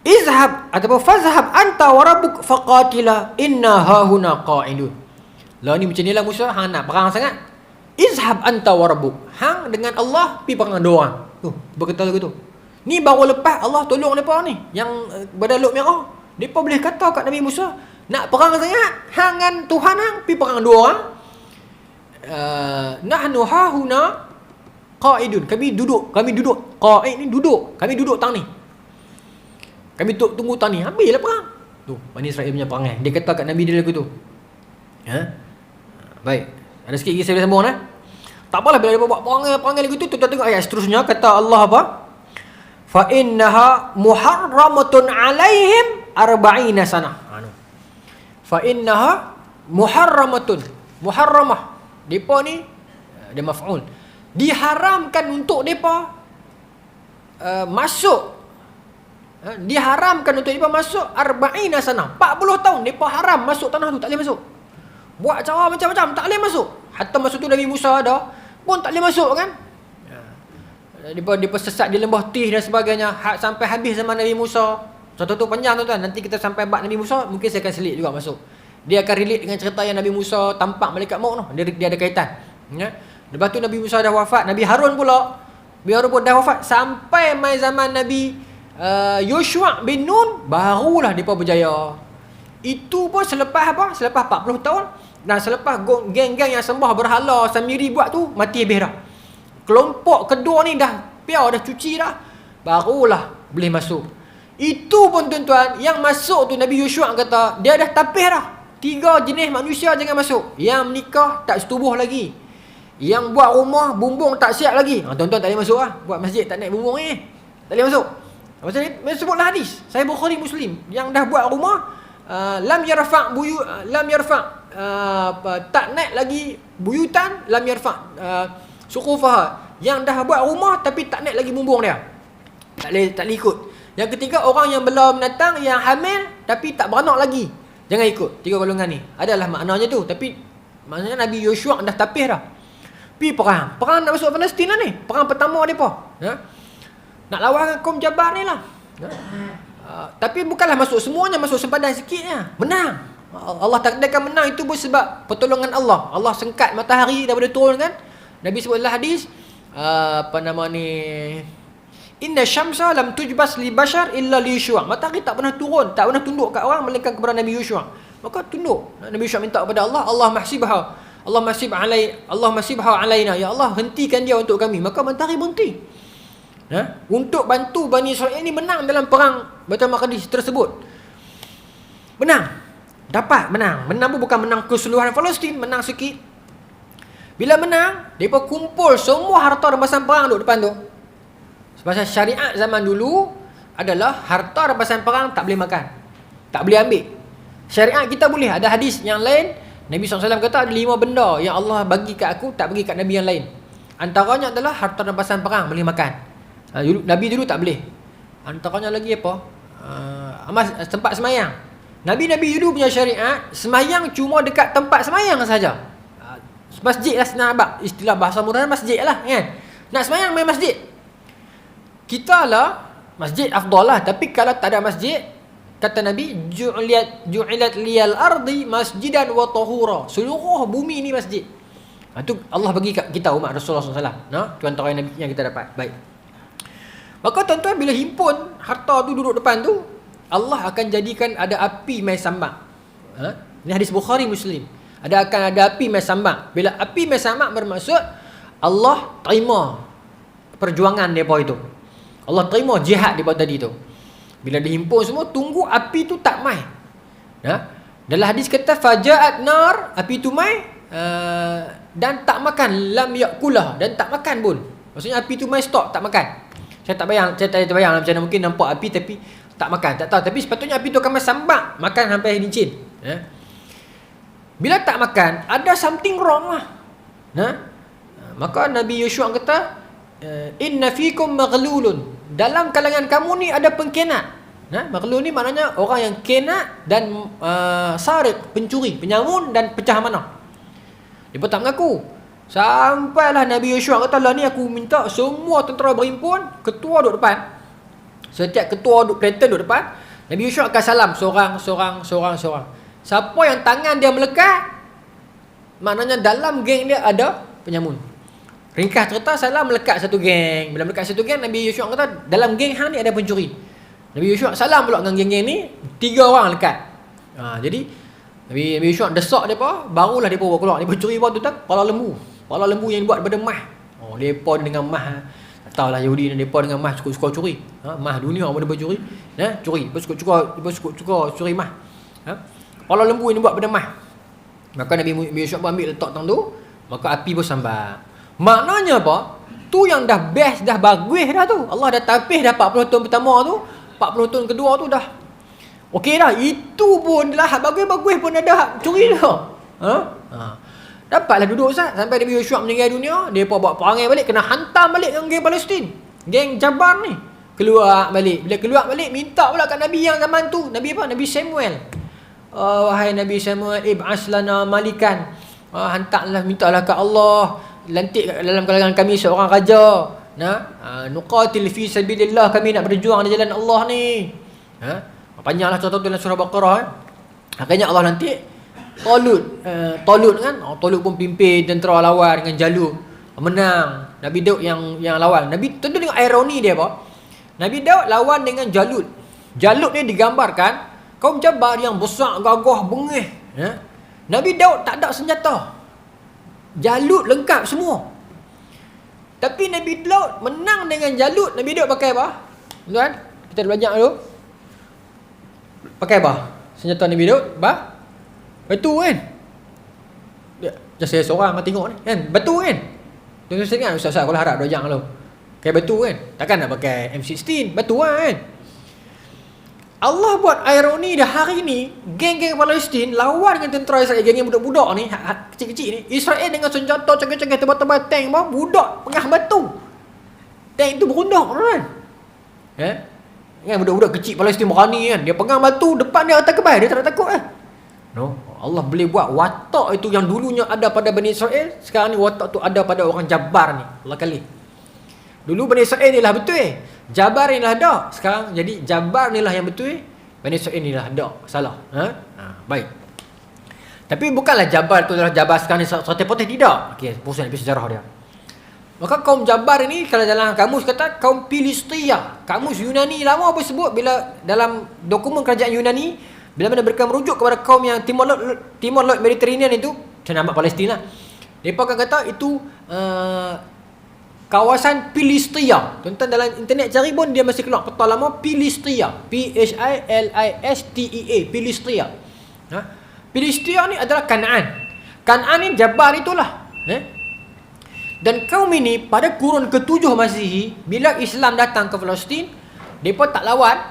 Izhab ataupun fazhab anta wa rabbuk faqatila inna hahuna qa'idun. Lah ni macam nilah Musa, hang nak perang sangat. Izhab anta wa rabbuk. Hang dengan Allah pi perang dua orang. Tu berkata lagu tu. Ni baru lepas Allah tolong mereka ni, yang berda Laut Merah. Mereka boleh kata kat Nabi Musa, nak perang sangat, hang dengan Tuhan hang, pergi perang dua orang. Nahnu hahuna qa'idun. Kami duduk. Qa'id ni duduk. Kami duduk tang ni. Kami tunggu tang ni. Habislah perang. Tu, Bani Israel punya perangai. Dia kata kat Nabi dia lagu tu. Baik. Ada sikit lagi saya boleh sambung Tak apalah bila dia buat perangai lagu tu, tuan tengok ayat seterusnya kata Allah apa? Fa innaha muharramatun alaihim 40 sanah. Fa innaha muharramatun. Muharramah. Depa ni dia maf'ul. Diharamkan untuk depa masuk. Diharamkan untuk depa masuk 40 sanah. 40 tahun depa haram masuk tanah tu, tak boleh masuk. Buat cara macam-macam tak boleh masuk. Hatta masa tu Nabi Musa ada pun tak boleh masuk kan. Depa sesat di lembah Tih dan sebagainya, sampai habis zaman Nabi Musa. Contoh tu panjang tuan-tuan. Nanti kita sampai bab Nabi Musa, mungkin saya akan selit juga masuk. Dia akan relate dengan cerita yang Nabi Musa tampak malaikat maut tu. Dia ada kaitan. Lepas tu Nabi Musa dah wafat, Nabi Harun pula. Nabi Harun pun dah wafat sampai mai zaman Nabi Yoshua bin Nun, barulah depa berjaya. Itu pun selepas apa? Selepas 40 tahun dan selepas geng-geng yang sembah berhala Samiri buat tu mati habis dah. Kelompok kedua ni dah piau, dah cuci dah, barulah boleh masuk. Itu pun tuan-tuan, yang masuk tu Nabi Yoshua kata dia dah tapih dah. 3 jenis manusia jangan masuk. Yang menikah tak setubuh lagi, yang buat rumah bumbung tak siap lagi. Tuan-tuan tak boleh masuk lah. Buat masjid tak naik bumbung ni, tak boleh masuk. Macam ni sebutlah hadis Sahih Bukhari Muslim, yang dah buat rumah lam yarfa' tak naik lagi buyutan, lam yarfa' suqufaha, yang dah buat rumah tapi tak naik lagi bumbung dia, tak boleh ikut. Yang ketiga, orang yang belum datang, yang hamil tapi tak beranak lagi, jangan ikut. 3 golongan ni adalah maknanya tu. Tapi maknanya Nabi Yoshua dah tapih dah, pergi perang nak masuk Palestin lah ni. Perang pertama depa nak lawan kaum Jabar ni lah. Tapi bukanlah masuk semuanya, masuk sempadan sikitnya, menang. Allah takdirkan menang. Itu pun sebab pertolongan Allah. Allah sengkat matahari daripada turun kan. Nabi sebutlah hadis inna syamsa lam tujbas li bashar illa li Yoshua. Matahari tak pernah turun, tak pernah tunduk kat orang melainkan kepada Nabi Yoshua. Maka tunduk. Nabi Yoshua minta kepada Allah, Allah masibha alaina, ya Allah hentikan dia untuk kami. Maka matahari berhenti. Untuk bantu Bani Israel ini menang dalam perang Baitul Maqdis tersebut. Menang pun bukan menang keseluruhan Palestin, menang sikit. Bila menang, mereka kumpul semua harta rampasan perang duduk depan tu. Sebab syariat zaman dulu adalah harta rampasan perang tak boleh makan, tak boleh ambil. Syariat kita boleh. Ada hadis yang lain, Nabi SAW kata ada 5 benda yang Allah bagi kat aku, tak bagi kat Nabi yang lain. Antaranya adalah harta rampasan perang boleh makan. Nabi dulu tak boleh. Antaranya lagi apa? Tempat semayang. Nabi-Nabi dulu punya syariat, semayang cuma dekat tempat semayang saja. Masjid lah senang abang. Istilah bahasa mudah masjid lah kan. Nak semayang main masjid. Kita lah masjid afdal lah. Tapi kalau tak ada masjid, kata Nabi, ju'ilat liyal ardi masjidan wa tahura. Seluruh bumi ni masjid. Itu Allah bagi kat kita umat Rasulullah SAW. Itu antara yang Nabi yang kita dapat. Baik. Maka tuan-tuan, bila himpun harta tu duduk depan tu, Allah akan jadikan ada api mai sambak. Ini hadis Bukhari Muslim. Akan ada api mai sambak. Bila api mai sambak bermaksud Allah terima perjuangan mereka itu. Allah terima jihad mereka tadi tu. Bila dihimpun semua, tunggu api tu tak mai. Dalam hadis kata faja'at nar, api tu mai dan tak makan, lam yakulah, dan tak makan pun. Maksudnya api tu mai stop, tak makan. Saya tak bayang macam mana mungkin nampak api tapi tak makan, tak tahu. Tapi sepatutnya api tu akan mai sambak, makan sampai licin. Bila tak makan, ada something wrong lah. Maka Nabi Yoshua kata, inna fikum maghlulun. Dalam kalangan kamu ni ada pengkhianat. Maghlul ni maknanya orang yang khianat dan sariq, pencuri, penyamun dan pecah amanah. Dia pun tak mengaku. Sampailah Nabi Yoshua kata, lah ni aku minta semua tentera berhimpun, ketua duduk depan. Setiap ketua duduk planter duduk depan. Nabi Yoshua akan salam seorang. Siapa yang tangan dia melekat, maknanya dalam geng dia ada penyamun. Ringkas cerita, salah melekat satu geng. Bila melekat satu geng, Nabi Yusuf kata, dalam geng hang ni ada pencuri. Nabi Yusuf salam pula dengan geng-geng ni, 3 orang lekat. Jadi Nabi Yusuf desak depa, barulah depa buat keluar. Depa curi apa tu tak? Kepala lembu. Kepala lembu yang dibuat daripada mah. Depa dengan mah. Tak tahulah Yahudi ni depa dengan mah suka-suka curi. Mah dunia apa depa curi? Curi. Depa suka curi mah. Kepala lembu yang dibuat daripada mah. Maka Nabi Yusuf ambil letak tang tu, maka api pun sambar. Maknanya apa? Tu yang dah best, dah bagus dah tu. Allah dah tapis dah 40 tahun pertama tu. 40 tahun kedua tu dah okey dah. Itu pun dah bagus-bagus pun ada hak curi dah. Dapatlah duduk Ustaz sampai Nabi Yusuf meninggal dunia. Depa buat perangai balik, kena hantam balik dengan geng Palestin, geng Jabar ni. Keluar balik. Bila keluar balik, minta pula kat Nabi yang zaman tu. Nabi apa? Nabi Samuel. Wahai Nabi Samuel, ib'as lana malikan. Hantarlah, mintalah kat Allah, lantik dalam kalangan kami seorang raja. Nuqatil fi sabilillah, kami nak berjuang di jalan Allah ni. Panjanglah contoh dalam surah Baqarah. Akhirnya Allah nanti Talut kan. Talut pun pimpin tentera lawan dengan Jalut, menang. Nabi Daud yang lawan. Nabi tentu dengan ironi dia apa? Nabi Daud lawan dengan Jalut. Jalut ni digambarkan kaum Jabar yang besar, gagah, bengih. Nabi Daud tak ada senjata. Jalut lengkap semua. Tapi Nabi Daud menang dengan Jalut. Nabi Daud pakai apa? Tuan, kita belajar dulu. Pakai apa? Senjata Nabi Daud? Batu kan? Just saya seorang tengok ni kan? Batu kan? Tuan-tuan ingat Ustaz kalau harap belajar dulu. Pakai batu kan? Takkan nak pakai M16, batu kan? Allah buat ironi dah hari ni, geng-geng Palestin lawan dengan tentera Israel, geng-geng budak-budak ni, kecil-kecil ni. Israel dengan senjata canggih-canggih, tebal-tebal tank, budak pengah batu. Tank tu berundak kan? Kan budak-budak kecil Palestin berani kan? Dia pegang batu, depan dia atas kebal, dia tak takut kan? No, Allah boleh buat watak itu yang dulunya ada pada Bani Israel, sekarang ni watak tu ada pada orang Jabar ni. Allah kali. Dulu Bani Israel ni lah betul Jabar ni lah ada. Sekarang jadi Jabar ni lah yang betul, Bani Israel ni lah ada. Salah. Baik. Tapi bukanlah Jabar tu adalah Jabar sekarang ni Sarti Putih, tidak. Okey, pusat sejarah dia. Maka kaum Jabar ini kalau dalam kamus kata kaum Filistia. Kamus Yunani lama apa sebut bila dalam dokumen kerajaan Yunani, bila mana mereka merujuk kepada kaum yang Timur Laut Mediterranean itu, macam nama Palestin lah. Mereka akan kata itu kawasan Filistia. Tuan-tuan dalam internet cari pun dia mesti keluar peta lama Filistia. P-H-I-L-I-S-T-E-A. Filistia. Filistia ni adalah Kanaan. Kanaan ni Jabar itulah. Dan kaum ini pada kurun ke-7 Masihi, bila Islam datang ke Palestin, mereka tak lawan.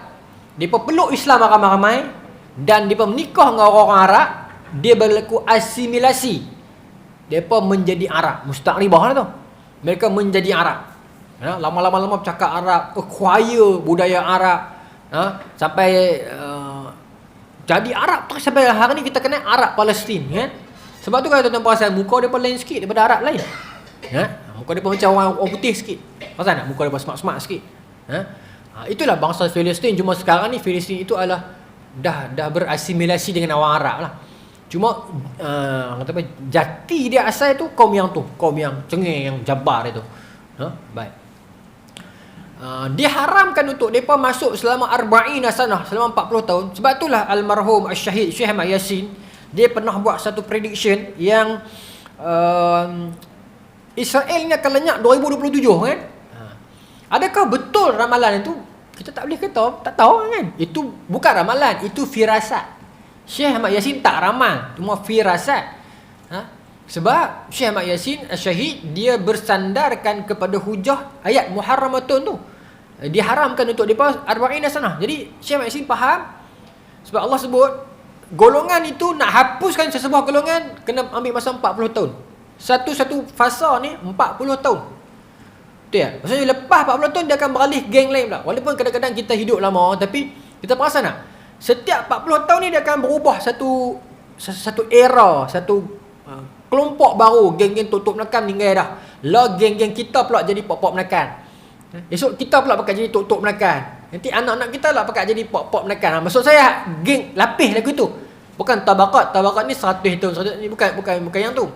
Mereka peluk Islam ramai-ramai dan mereka menikah dengan orang-orang Arab. Dia berlaku asimilasi. Mereka menjadi Arab. Mustaqribah lah tu. Mereka menjadi Arab. Lama-lama bercakap Arab, acquire budaya Arab. Sampai jadi Arab terus sampai hari ni kita kenal Arab Palestin kan. Sebab tu kalau tuan-tuan perasan muka depa lain sikit daripada Arab lain. Muka depa macam orang putih sikit. Perasan tak muka depa smart-smart sikit. Itulah bangsa Palestin. Cuma sekarang ni Palestin itu adalah dah berasimilasi dengan orang Arab lah. Cuma kata apa, jati dia asal itu kaum yang cengeng, yang Jabar itu. Baik. Diharamkan untuk mereka masuk selama 40 sanah, selama 40 tahun. Sebab itulah almarhum Syahid Syekh Ahmad Yasin, dia pernah buat satu prediction yang Israel ni akan lenyap 2027 kan? Adakah betul ramalan itu? Kita tak boleh kata, tak tahu kan? Itu bukan ramalan, itu firasat. Syekh Ahmad Yasin tak ramal, cuma firasat. Sebab Syekh Ahmad Yasin Syahid dia bersandarkan kepada hujah ayat Muharramatun tu. Diharamkan untuk depa 40 sanah. Jadi Syekh Ahmad Yasin faham sebab Allah sebut golongan itu nak hapuskan sesebuah golongan kena ambil masa 40 tahun. Satu fasa ni 40 tahun. Betul tak? Maksudnya lepas 40 tahun dia akan beralih geng lain pula. Walaupun kadang-kadang kita hidup lama, tapi kita perasan tak? Setiap 40 tahun ni dia akan berubah satu era, satu kelompok baru. Geng-geng tutup menekan tinggal dah. Lah geng-geng kita pula jadi pop-pop menekan. Esok kita pula pakai jadi tutup menekan. Nanti anak-anak kita lah pakai jadi pop-pop menekan. Maksud saya geng lapis lagu tu. Bukan tabakat. Tabakat ni 100 tahun. Ni bukan yang tu.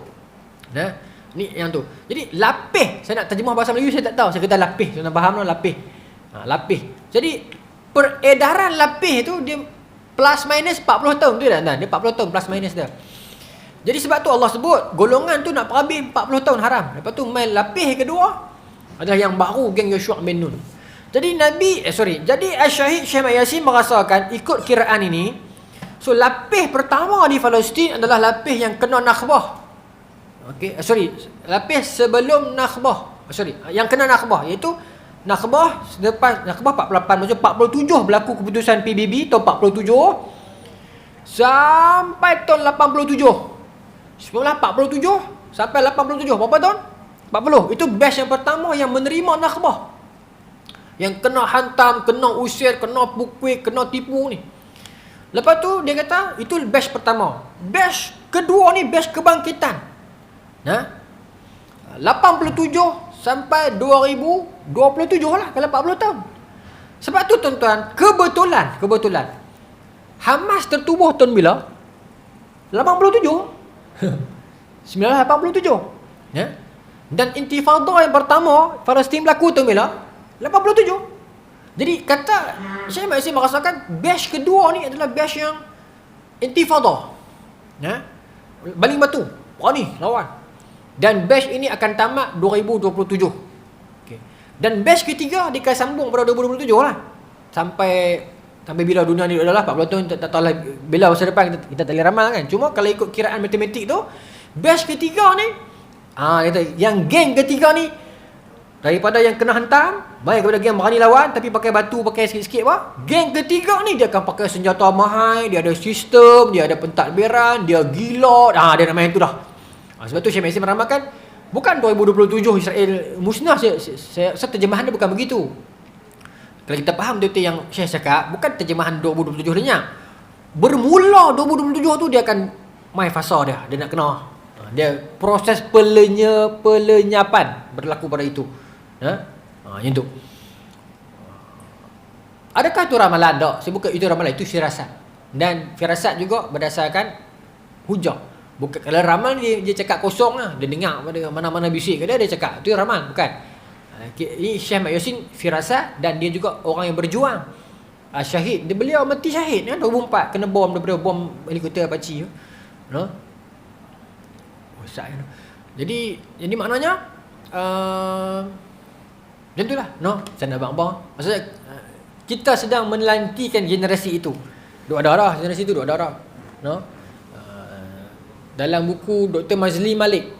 Ni yang tu. Jadi lapih, saya nak terjemah bahasa Melayu saya tak tahu. Saya kata lapih, saya nak faham lah lapih. Lapih. Jadi peredaran lapih tu dia plus minus 40 tahun tu dah. Dia 40 tahun plus minus dah. Jadi sebab tu Allah sebut golongan tu nak perhabis 40 tahun haram. Lepas tu main lapih kedua adalah yang baru geng Yusha' bin Nun. Jadi jadi Syahid Syekh Ahmad Yasin merasakan ikut kiraan ini. So lapih pertama di Palestin adalah lapih yang kena Nakbah. Lapis sebelum Nakbah. Yang kena Nakbah iaitu Nakbah selepas Nakbah 48 macam 47 berlaku keputusan PBB tahun 47 sampai tahun 87. 1947 sampai 87 berapa tahun? 40. Itu batch yang pertama yang menerima Nakbah. Yang kena hantam, kena usir, kena pukul, kena tipu ni. Lepas tu dia kata itu batch pertama. Batch kedua ni batch kebangkitan. 87 sampai 2027 lah, kalau 40 tahun. Sebab tu tuan-tuan, kebetulan Hamas tertubuh tahun bila? 87. 1987. Dan intifada yang pertama Palestin berlaku tahun bila? 87. Jadi kata saya masih merasakan batch kedua ni adalah batch yang intifada. Baling batu, berani lawan. Dan batch ini akan tamat 2027. Dan batch ketiga dia akan sambung pada 2027 lah. Sampai bila dunia ni adalah 40 tahun, tak tahu lah bila masa depan kita tak boleh ramal kan. Cuma kalau ikut kiraan matematik tu, batch ketiga ni kata yang geng ketiga ni daripada yang kena hantam baik kepada geng berani lawan tapi pakai batu, pakai sikit-sikit apa. Geng ketiga ni dia akan pakai senjata mahal, dia ada sistem, dia ada pentadbiran, dia gila. Dia nak main tu dah. Sebab tu Syekh Messi meramalkan bukan 2027 Israel musnah. Saya terjemahan dia bukan begitu. Kalau kita faham betul yang Syekh cakap, bukan terjemahan 2027 dia. Bermula 2027 tu dia akan main fasa dia nak kena. Dia proses pelenyapan berlaku pada itu. Yang tu. Adakah itu ramalan? Tak. Saya bukan itu ramalan, itu firasat. Dan firasat juga berdasarkan hujah. Bukan kalau ramal dia cakap kosong lah. Dia dengar pada mana-mana bisik ke dia cakap. Itu ramal, bukan. Ini Syekh Ahmad Yasin firasat dan dia juga orang yang berjuang. Syahid, beliau mati syahid 2004 kena bom daripada bom helikopter Apache. Jadi maknanya macam itulah. Sana bang-bang. Maksudnya kita sedang menantikan generasi itu. Duk ada dah generasi itu, duk ada dah. Dalam buku Dr. Mazli Malik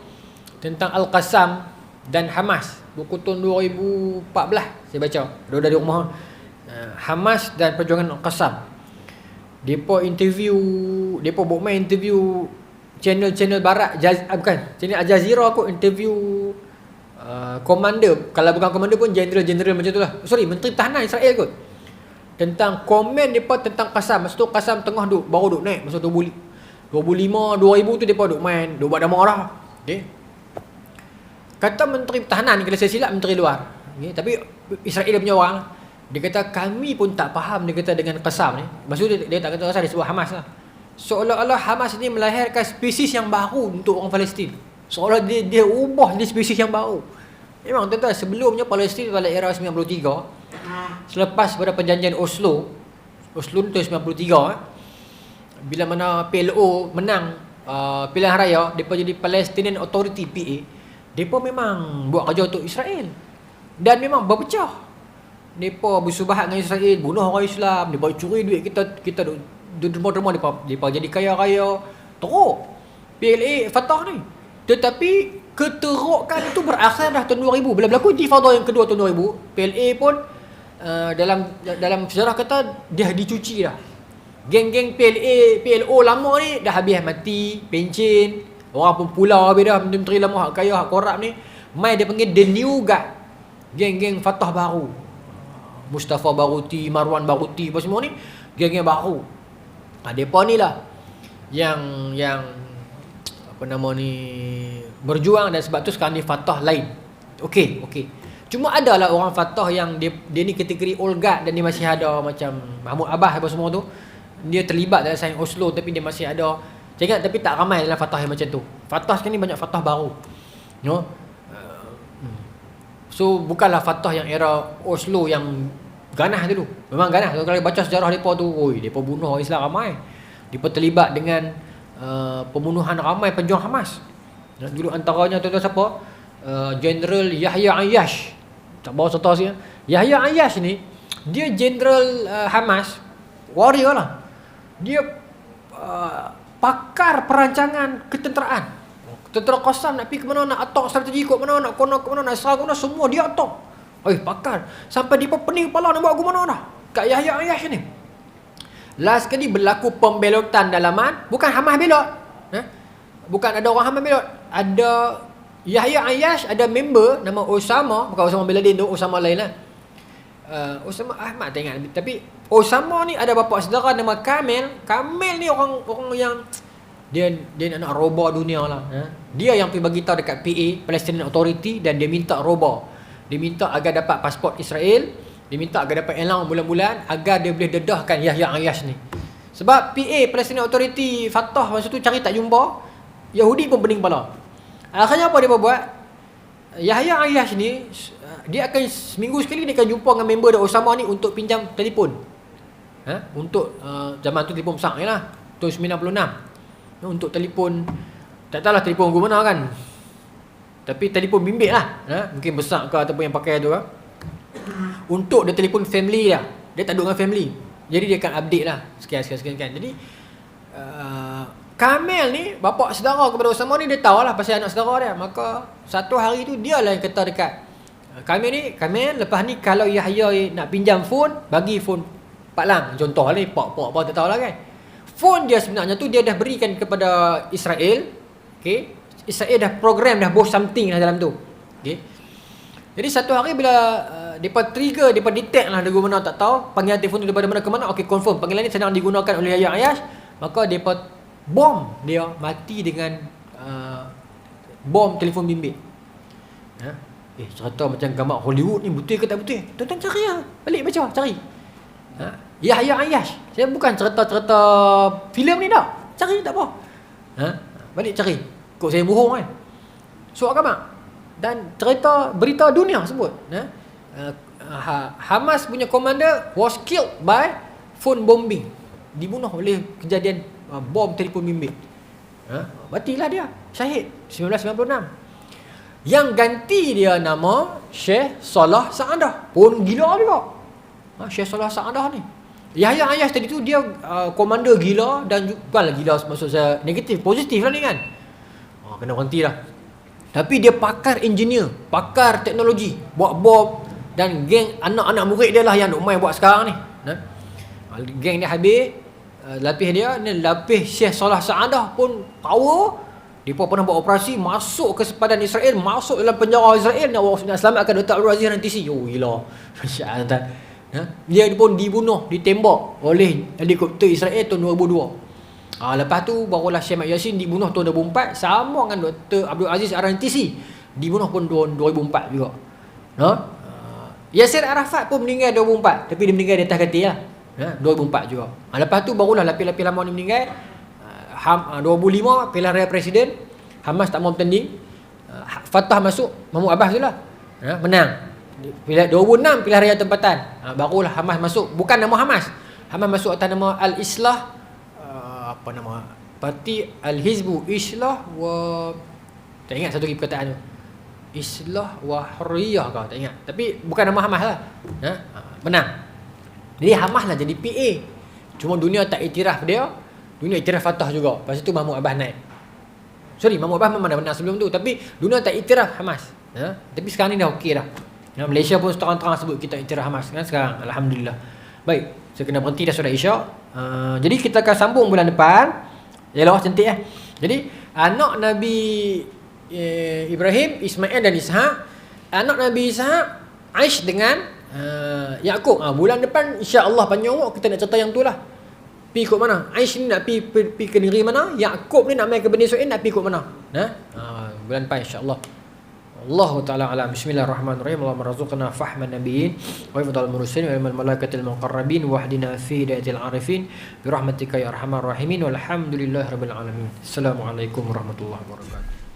tentang Al-Qassam dan Hamas, buku tahun 2014 saya baca, ada di rumah. Hamas dan perjuangan Al-Qassam. Depa buat main interview channel barat, channel Al Jazeera kot, interview komander, kalau bukan komander pun general macam tu lah. Menteri Pertahanan Israel kot. Tentang komen depa tentang Qassam. Masa tu Qassam tengah baru naik masa 2005, 2000 tu mereka duk main, duk buat drama dah. Kata Menteri Pertahanan ni, kalau saya silap Menteri Luar. Tapi Israel dia punya orang. Dia kata kami pun tak faham, dia kata dengan Qassam ni. Maksud dia tak kata Qassam, dia sebut Hamas lah. Seolah-olah Hamas ni melahirkan spesies yang baru untuk orang Palestin. Seolah dia ubah dia spesies yang baru. Memang tuan-tuan, sebelumnya Palestin pada era 93, selepas pada perjanjian Oslo ni tahun 93, bila mana PLO menang pilihan raya, mereka jadi Palestinian Authority PA, mereka memang buat kerja untuk Israel dan memang berpecah. Mereka bersubahat dengan Israel, bunuh orang Islam, mereka curi duit kita derma-derma, mereka jadi kaya-kaya teruk PLA Fatah ni. Tetapi keterukan itu berakhir dah tahun 2000 bila berlaku intifada yang kedua tahun 2000. PLA pun dalam sejarah kata dia dicuci dah. Geng-geng PLO lama ni dah habis mati, pencen. Orang pun pulau habis dah, menteri lama hak kaya, hak korap ni. Mai dia panggil the new guard. Geng-geng Fatah baru. Mustafa Baruti, Marwan Baruti, apa semua ni geng-geng baru. Depa ni lah yang apa nama ni berjuang, dan sebab tu sekarang ni Fatah lain. Okey. Cuma adalah orang Fatah yang dia ni kategori old guard dan dia masih ada macam Mahmud Abbas apa semua tu. Dia terlibat dalam saing Oslo tapi dia masih ada. Jangan, tapi tak ramai dalam Fatah yang macam tu. Fatah sekarang ni banyak Fatah baru. No? So bukanlah Fatah yang era Oslo yang ganas dulu. Memang ganas. Kalau baca sejarah depa tu, oi, depa bunuh orang Islam ramai. Depa terlibat dengan pembunuhan ramai pejuang Hamas. Dulu antaranya tuan-tuan siapa? General Yahya Ayyash. Tak bawa contoh sini. Yahya Ayyash ni dia general Hamas, warrior lah. Dia pakar perancangan ketenteraan. Tentera Qassam nak pergi ke mana, nak atok strategi kot mana, nak kono ke mana, nak serang ke mana, semua dia atok. Pakar. Sampai dia pening kepala nak buat ke mana dah. Kat Yahya Ayyash ni. Last kali berlaku pembelotan dalaman, bukan Hamas belot. Bukan ada orang Hamas belot. Ada Yahya Ayyash, ada member nama Osama, bukan Osama bin Laden tu, Osama lain lah. Osama Ahmad tak ingat. Tapi Osama ni ada bapa saudara nama Kamel. Kamel ni orang yang dia nak robah dunia lah. Dia yang pergi bagi tahu dekat PA, Palestinian Authority, dan dia minta robah. Dia minta agar dapat pasport Israel. Dia minta agar dapat elang bulan-bulan agar dia boleh dedahkan Yahya Ayyash ni. Sebab PA, Palestinian Authority, Fatah masa tu cari tak jumpa, Yahudi pun pening kepala. Akhirnya apa dia buat? Yahya Ayyash ni dia akan seminggu sekali dia akan jumpa dengan member dia Osama ni untuk pinjam telefon. Untuk zaman tu telefon besar ni lah, tahun 96. Untuk telefon, tak tahulah telefon guna mana kan, tapi telefon bimbit lah, mungkin besar ke ataupun yang pakai tu kan. Untuk dia telefon family lah, dia tak duduk dengan family, jadi dia akan update lah sekian kan. Jadi Kamel ni bapa saudara kepada Osama ni, dia tahu lah pasal anak saudara dia. Maka satu hari tu dia lah yang kata dekat Kamel lepas ni kalau Yahya nak pinjam phone, bagi phone Pak Lang contoh lah ni, Pak tak tahu lah kan. Phone dia sebenarnya tu dia dah berikan kepada Israel. Okay, Israel dah program, dah bos something lah dalam tu. Okay, jadi satu hari bila depa trigger, depa detect lah dari mana tak tahu, panggilan telefon tu daripada mana ke mana. Okay, confirm panggilan ni sedang digunakan oleh Yahya Ayyash. Maka depa bom dia mati dengan bom telefon bimbit. Cerita macam gambar Hollywood ni, betul ke tak betul? Tuan-tuan cari lah, balik baca, cari. Yahya Ayyash. Saya bukan cerita-cerita filem ni dah. Cari tak apa. Balik cari. Kok saya bohong kan? Surat khabar. Dan cerita berita dunia sebut. Hamas punya commander was killed by phone bombing. Dibunuh oleh kejadian bom telefon bimbit. Matilah dia. Syahid 1996. Yang ganti dia nama Syekh Salah Sa'adah. Pun gila juga. Syekh Salah Sa'adah ni. Yahya Ayyash tadi tu dia komander gila, dan bukanlah gila maksud saya negatif, positif lah ni kan. Kena berhenti lah. Tapi dia pakar engineer, pakar teknologi, buat bom, dan geng anak-anak murid dia lah yang duk main buat sekarang ni. Geng dia habis, lapis dia ni, lapis Syekh Salah Sa'adah pun power. Dia pun pernah buat operasi masuk ke sepadan Israel, masuk dalam penjara Israel, nak selamatkan Dr. Abdul Aziz Rantisi. Gila. Dia pun dibunuh, ditembak oleh helikopter Israel tahun 2002. Lepas tu barulah Syekh Mat Yassin dibunuh tahun 2004, sama dengan Dr. Abdul Aziz Rantisi dibunuh pun tahun 2004 juga. Yasir Arafat pun meninggal 2004, tapi dia meninggal di atas katil lah. 2004 juga. Lepas tu barulah lapis-lapis lama ni meninggal. 2005 pilihan raya presiden, Hamas tak mau bertanding, Fatah masuk, Mahmud Abbas tu lah menang. 2006 pilihan raya tempatan, barulah Hamas masuk. Bukan nama Hamas masuk atas nama Al-Islah, apa nama parti, Al-Hizbu Islah wa, tak ingat satu lagi perkataan tu, Islah wa Hurriyah kau, tak ingat. Tapi bukan nama Hamas lah. Menang. Jadi Hamas lah jadi PA. Cuma dunia tak iktiraf dia, dunia iktiraf Fatah juga. Lepas tu Mahmud Abbas naik. Mahmud Abbas memang dah menang sebelum tu, tapi dunia tak iktiraf Hamas. Tapi sekarang ni dah okey dah. Malaysia pun terang-terang sebut kita iktiraf Hamas kan sekarang. Alhamdulillah. Baik, saya kena berhenti dah sudah Isyak. Jadi kita akan sambung bulan depan. Yalah, cantik Jadi anak Nabi Ibrahim, Ismail dan Ishak. Anak Nabi Ishak Aish dengan Yaqub. Bulan depan insya-Allah panjang waktu kita nak cerita yang tu lah. Pi ikut mana? Aish ni nak pi ke negeri mana? Yaqub ni nak mai ke Bani Israil, nak pi ikut mana? Bulan depan insya-Allah. Allah Ta'ala alam. Bismillahirrahmanirrahim. Allahumma razuqna fahman nabiyyin wa ifdal mursalin wa ilmal malaikatil muqarrabin wa hdina fi hidayatil arifin bi rahmatika ya arhamar rahimin walhamdulillahi rabbil alamin. Assalamualaikum warahmatullahi wabarakatuh.